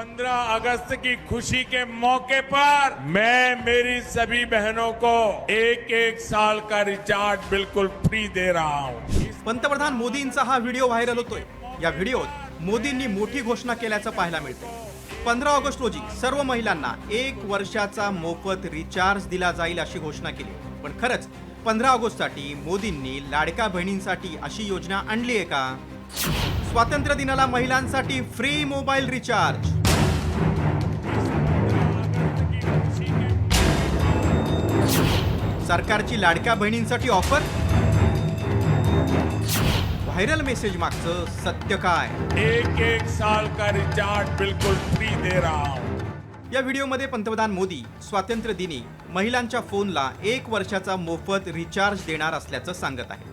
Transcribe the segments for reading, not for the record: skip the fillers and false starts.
15 अगस्त की खुशी के मौके पर मैं मेरी सभी बहनों को एक साल का रिचार्ज बिल्कुल फ्री दे रहा हूँ। पंतप्रधान मोदींचा हा व्हिडिओ व्हायरल होतोय। या व्हिडिओत मोदींनी मोठी घोषणा केल्याचं पाहायला मिळतंय। 15 ऑगस्ट रोजी सर्व महिलांना 1 वर्षाचा मोफत रिचार्ज दिला जाईल अशी घोषणा केली। पण खरंच 15 ऑगस्टसाठी मोदींनी लाडक्या बहिणींसाठी अशी योजना आणली आहे का? स्वातंत्र्य दिनाला महिलांसाठी फ्री मोबाईल रिचार्ज। सरकारची लाडक्या बहिणींसाठी ऑफर। व्हायरल मेसेज मागचं सत्य काय? एक साल का रिचार्ज बिल्कुल फ्री दे रहा हूँ। या व्हिडिओमध्ये पंतप्रधान मोदी स्वातंत्र्य दिनी महिलांच्या फोनला 1 वर्षाचा मोफत रिचार्ज देणार असल्याचं सांगत आहे।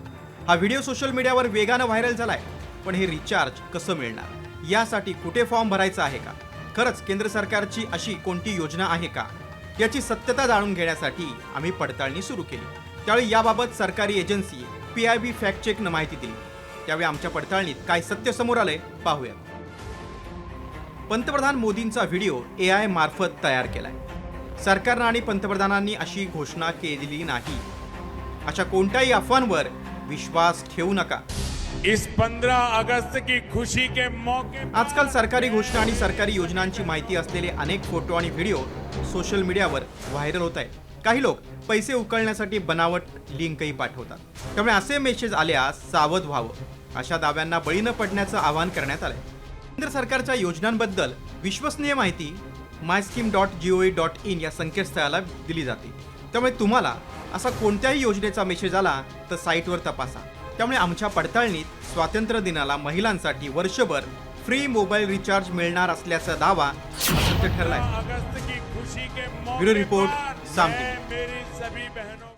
हा व्हिडिओ सोशल मीडियावर वेगानं व्हायरल झालाय। पण हे रिचार्ज कसं मिळणार? यासाठी कुठे फॉर्म भरायचा आहे का? खरंच केंद्र सरकारची अशी कोणती योजना आहे का? याची सत्यता जाणून घेण्यासाठी आम्ही पडताळणी सुरू केली। त्यावेळी याबाबत सरकारी एजन्सी PIB फॅक्ट चेकनं माहिती दिली। त्यावेळी आमच्या पडताळणीत काय सत्य समोर आलंय पाहूया। पंतप्रधान मोदींचा व्हिडिओ AI मार्फत तयार केलाय। सरकारनं आणि पंतप्रधानांनी अशी घोषणा केलेली नाही। अशा कोणत्याही अफवांवर विश्वास ठेवू नका। इस 15 अगस्त की खुशी के मौके आजकाल सरकारी घोषणा आणि सरकारी योजनांची माहिती असलेले अनेक फोटो आणि व्हिडिओ सोशल मीडियावर व्हायरल होत आहेत। काही लोक पैसे उकळण्यासाठी बनावट लिंकही पाठवतात। त्यामुळे असे मेसेज आल्यास सावध व्हावं। अशा दाव्यांना बळी न पडण्याचं आवाहन करण्यात आलंय। केंद्र सरकारच्या योजनांबद्दल विश्वसनीय माहिती myscheme.gov.in या संकेतस्थळाला दिली जाते। त्यामुळे तुम्हाला असा कोणत्याही योजनेचा मेसेज आला तर साईटवर तपासा। त्यामुळे आमच्या पडताळणीत स्वातंत्र्य दिनाला महिलांसाठी वर्षभर फ्री मोबाईल रिचार्ज मिळणार असल्याचा दावा सत्य ठरलाय। अगस्त की खुशी के ब्युरो रिपोर्ट, साम टीव्ही। मेरी सभी बहनों